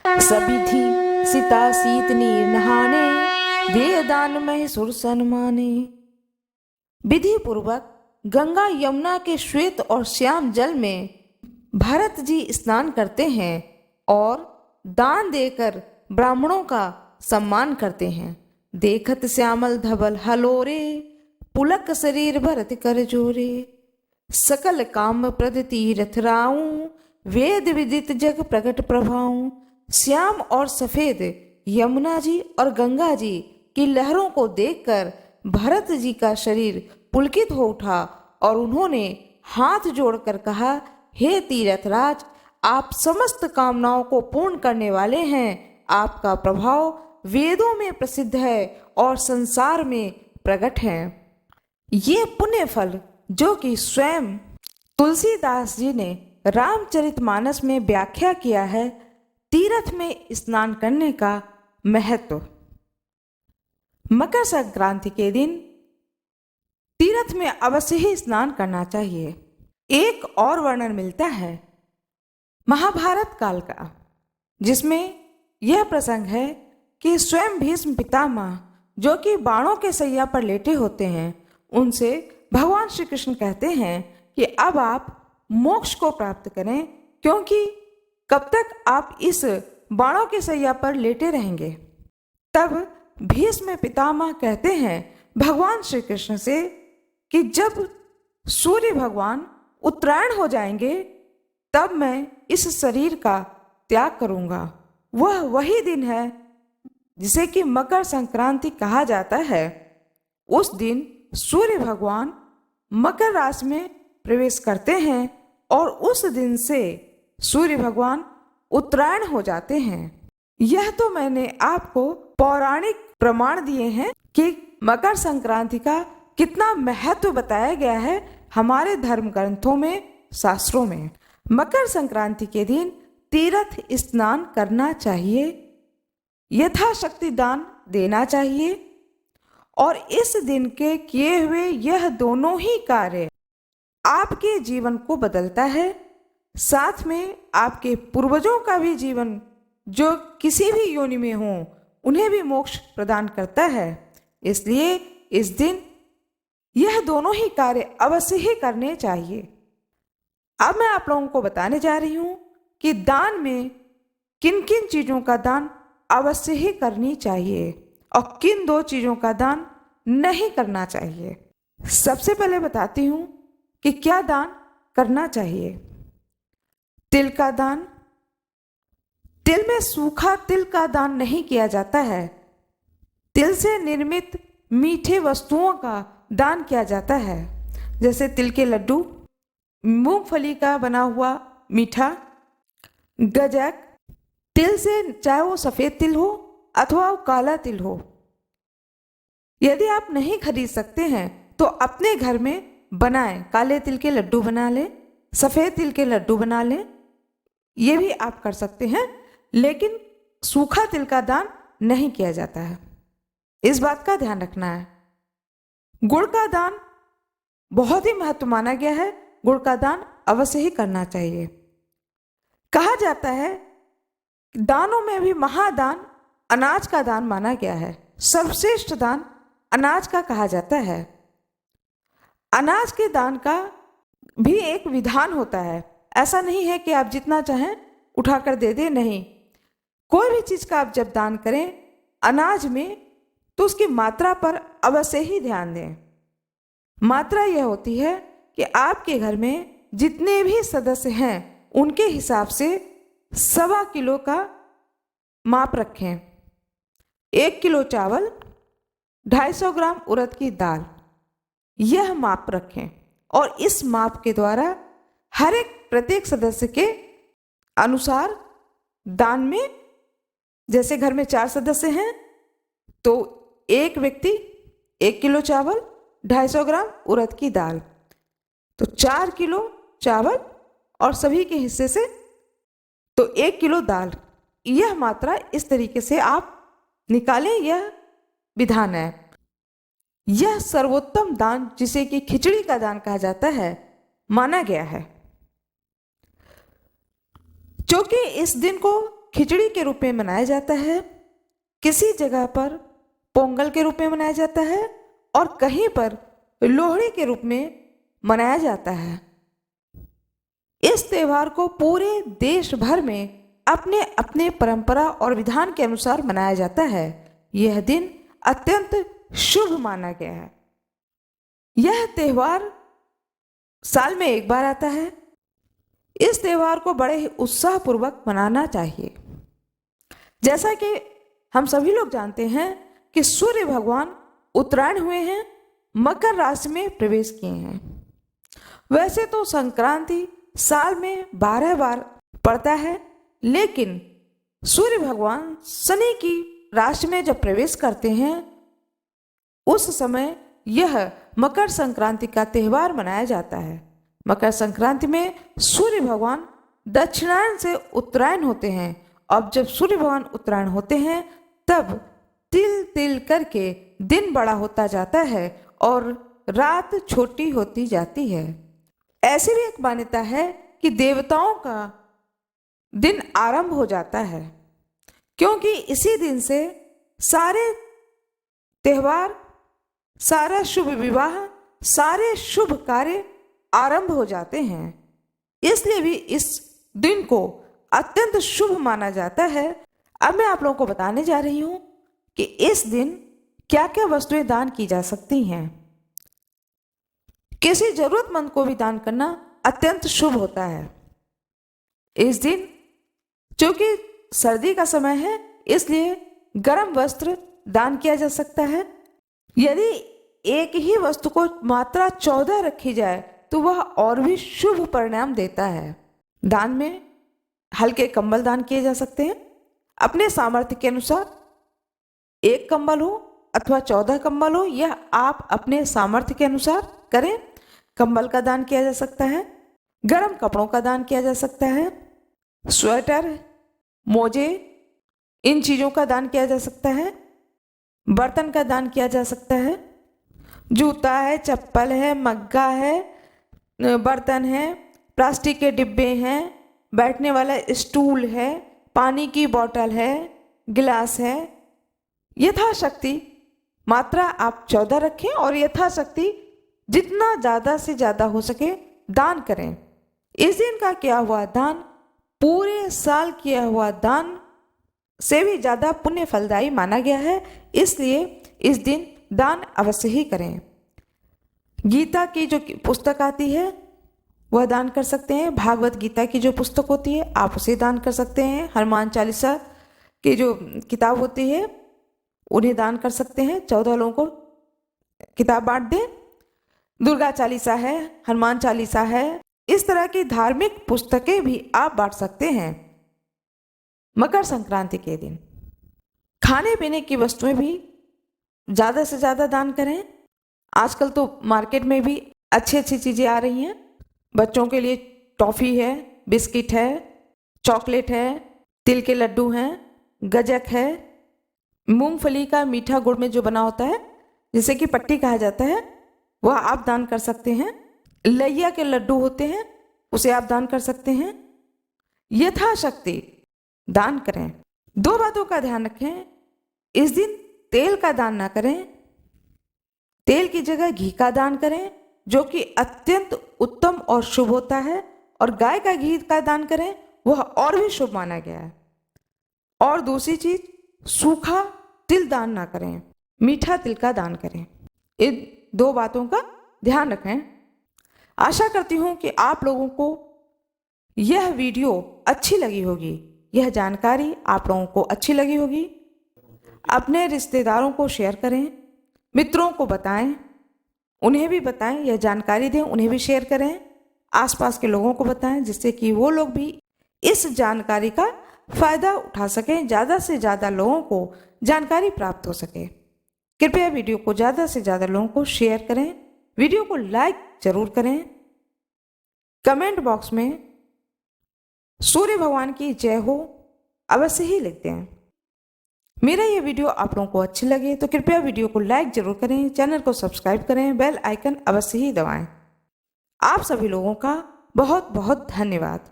सविधि सीता सीत नीर नहाने, वेदान में सुर सन्माने। विधि पूर्वक गंगा यमुना के श्वेत और श्याम जल में भरत जी स्नान करते हैं और दान देकर ब्राह्मणों का सम्मान करते हैं। देखत श्यामल धवल हलोरे, पुलक शरीर भरत कर जोरे। सकल काम प्रद तीरथ राऊं, वेद विदित जग प्रकट प्रभाऊं। श्याम और सफेद यमुना जी और गंगा जी की लहरों को देखकर भरत जी का शरीर पुलकित हो उठा और उन्होंने हाथ जोड़कर कहा, हे तीर्थराज, आप समस्त कामनाओं को पूर्ण करने वाले हैं। आपका प्रभाव वेदों में प्रसिद्ध है और संसार में प्रकट है। ये पुण्य फल जो कि स्वयं तुलसीदास जी ने रामचरितमानस में व्याख्या किया है, तीर्थ में स्नान करने का महत्व। मकर संक्रांति के दिन तीर्थ में अवश्य ही स्नान करना चाहिए। एक और वर्णन मिलता है महाभारत काल का, जिसमें यह प्रसंग है कि स्वयं भीष्म पितामह जो कि बाणों के सैया पर लेटे होते हैं, उनसे भगवान श्री कृष्ण कहते हैं कि अब आप मोक्ष को प्राप्त करें, क्योंकि कब तक आप इस बाणों के सैया पर लेटे रहेंगे। तब भीष्म पितामह कहते हैं भगवान श्री कृष्ण से कि जब सूर्य भगवान उत्तरायण हो जाएंगे तब मैं इस शरीर का त्याग करूंगा। वह वही दिन है जिसे कि मकर संक्रांति कहा जाता है। उस दिन सूर्य भगवान मकर राशि में प्रवेश करते हैं और उस दिन से सूर्य भगवान उत्तरायण हो जाते हैं। यह तो मैंने आपको पौराणिक प्रमाण दिए हैं कि मकर संक्रांति का कितना महत्व बताया गया है हमारे धर्म ग्रंथों में, शास्त्रों में। मकर संक्रांति के दिन तीर्थ स्नान करना चाहिए, यथाशक्ति दान देना चाहिए और इस दिन के किए हुए यह दोनों ही कार्य आपके जीवन को बदलता है, साथ में आपके पूर्वजों का भी जीवन जो किसी भी योनि में हो उन्हें भी मोक्ष प्रदान करता है। इसलिए इस दिन यह दोनों ही कार्य अवश्य ही करने चाहिए। अब मैं आप लोगों को बताने जा रही हूं कि दान में किन किन चीजों का दान अवश्य ही करनी चाहिए और किन दो चीजों का दान नहीं करना चाहिए। सबसे पहले बताती हूं कि क्या दान करना चाहिए। तिल का दान। तिल में सूखा तिल का दान नहीं किया जाता है। तिल से निर्मित मीठे वस्तुओं का दान किया जाता है, जैसे तिल के लड्डू, मूंगफली का बना हुआ मीठा, गज्जक। तिल से चाहे वो सफेद तिल हो अथवा वो काला तिल हो। यदि आप नहीं खरीद सकते हैं तो अपने घर में बनाएं। काले तिल के लड्डू बना लें, सफेद तिल के लड्डू बना लें, ये भी आप कर सकते हैं, लेकिन सूखा तिल का दान नहीं किया जाता है। इस बात का ध्यान रखना है। गुड़ का दान बहुत ही महत्व माना गया है। गुड़ का दान अवश्य ही करना चाहिए। कहा जाता है दानों में भी महादान अनाज का दान माना गया है। सर्वश्रेष्ठ दान अनाज का कहा जाता है। अनाज के दान का भी एक विधान होता है। ऐसा नहीं है कि आप जितना चाहें उठाकर दे दें, नहीं। कोई भी चीज का आप जब दान करें अनाज में तो उसकी मात्रा पर अवश्य ही ध्यान दें। मात्रा यह होती है कि आपके घर में जितने भी सदस्य हैं उनके हिसाब से 1.25 किलो का माप रखें। 1 किलो चावल, 250 ग्राम उड़द की दाल, यह माप रखें और इस माप के द्वारा हर एक प्रत्येक सदस्य के अनुसार दान में, जैसे घर में 4 सदस्य हैं तो एक व्यक्ति 1 किलो चावल, 250 ग्राम उड़द की दाल, तो 4 किलो चावल और सभी के हिस्से से तो 1 किलो दाल। यह मात्रा इस तरीके से आप निकालें, यह विधान है। यह सर्वोत्तम दान, जिसे कि खिचड़ी का दान कहा जाता है, माना गया है। क्योंकि इस दिन को खिचड़ी के रूप में मनाया जाता है, किसी जगह पर पोंगल के रूप में मनाया जाता है और कहीं पर लोहड़ी के रूप में मनाया जाता है। इस त्यौहार को पूरे देश भर में अपने अपने परंपरा और विधान के अनुसार मनाया जाता है। यह दिन अत्यंत शुभ माना गया है। यह त्यौहार साल में एक बार आता है। इस त्यौहार को बड़े ही उत्साहपूर्वक मनाना चाहिए। जैसा कि हम सभी लोग जानते हैं कि सूर्य भगवान उत्तरायण हुए हैं, मकर राशि में प्रवेश किए हैं। वैसे तो संक्रांति साल में 12 बार पड़ता है, लेकिन सूर्य भगवान शनि की राशि में जब प्रवेश करते हैं उस समय यह मकर संक्रांति का त्यौहार मनाया जाता है। मकर संक्रांति में सूर्य भगवान दक्षिणायन से उत्तरायण होते हैं। अब जब सूर्य भगवान उत्तरायण होते हैं तब तिल तिल करके दिन बड़ा होता जाता है और रात छोटी होती जाती है। ऐसी भी एक मान्यता है कि देवताओं का दिन आरंभ हो जाता है, क्योंकि इसी दिन से सारे त्यौहार, सारा शुभ विवाह, सारे शुभ कार्य आरंभ हो जाते हैं। इसलिए भी इस दिन को अत्यंत शुभ माना जाता है। अब मैं आप लोगों को बताने जा रही हूं कि इस दिन क्या क्या वस्तुएं दान की जा सकती हैं। किसी जरूरतमंद को भी दान करना अत्यंत शुभ होता है। इस दिन चूंकि सर्दी का समय है, इसलिए गर्म वस्त्र दान किया जा सकता है। यदि एक ही वस्तु को मात्रा 14 रखी जाए तो वह और भी शुभ परिणाम देता है। दान में हल्के कंबल दान किए जा सकते हैं अपने सामर्थ्य के अनुसार। 1 कंबल हो अथवा 14 कंबल हो, यह आप अपने सामर्थ्य के अनुसार करें। कंबल का दान किया जा सकता है, गर्म कपड़ों का दान किया जा सकता है, स्वेटर, मोजे, इन चीज़ों का दान किया जा सकता है। बर्तन का दान किया जा सकता है, जूता है, चप्पल है, मग्गा है, बर्तन है, प्लास्टिक के डिब्बे हैं, बैठने वाला स्टूल है, पानी की बोतल है, गिलास है। यथाशक्ति मात्रा आप 14 रखें और यथाशक्ति जितना ज़्यादा से ज़्यादा हो सके दान करें। इस दिन का किया हुआ दान पूरे साल किया हुआ दान से भी ज़्यादा पुण्य फलदायी माना गया है, इसलिए इस दिन दान अवश्य ही करें। गीता की जो पुस्तक आती है वह दान कर सकते हैं। भागवत गीता की जो पुस्तक होती है आप उसे दान कर सकते हैं। हनुमान चालीसा की जो किताब होती है उन्हें दान कर सकते हैं। 14 लोगों को किताब बांट दें। दुर्गा चालीसा है, हनुमान चालीसा है, इस तरह की धार्मिक पुस्तकें भी आप बांट सकते हैं। मकर संक्रांति के दिन खाने पीने की वस्तुएं भी ज़्यादा से ज़्यादा दान करें। आजकल तो मार्केट में भी अच्छी अच्छी चीज़ें आ रही हैं। बच्चों के लिए टॉफ़ी है, बिस्किट है, चॉकलेट है, तिल के लड्डू हैं, गजक है, मूंगफली का मीठा गुड़ में जो बना होता है जिसे कि पट्टी कहा जाता है वह आप दान कर सकते हैं। लैया के लड्डू होते हैं उसे आप दान कर सकते हैं। यथाशक्ति दान करें। 2 बातों का ध्यान रखें, इस दिन तेल का दान ना करें। तेल की जगह घी का दान करें जो कि अत्यंत उत्तम और शुभ होता है, और गाय का घी का दान करें वह और भी शुभ माना गया है। और दूसरी चीज, सूखा तिल दान ना करें, मीठा तिल का दान करें। इन 2 बातों का ध्यान रखें। आशा करती हूँ कि आप लोगों को यह वीडियो अच्छी लगी होगी, यह जानकारी आप लोगों को अच्छी लगी होगी। अपने रिश्तेदारों को शेयर करें, मित्रों को बताएं, उन्हें भी बताएं, यह जानकारी दें, उन्हें भी शेयर करें। आसपास के लोगों को बताएं जिससे कि वो लोग भी इस जानकारी का फायदा उठा सकें, ज़्यादा से ज़्यादा लोगों को जानकारी प्राप्त हो सके। कृपया वीडियो को ज़्यादा से ज़्यादा लोगों को शेयर करें, वीडियो को लाइक जरूर करें। कमेंट बॉक्स में सूर्य भगवान की जय हो अवश्य ही लिख दें। मेरा ये वीडियो आप लोगों को अच्छी लगे तो कृपया वीडियो को लाइक जरूर करें, चैनल को सब्सक्राइब करें, बेल आइकन अवश्य ही दबाएं। आप सभी लोगों का बहुत बहुत धन्यवाद।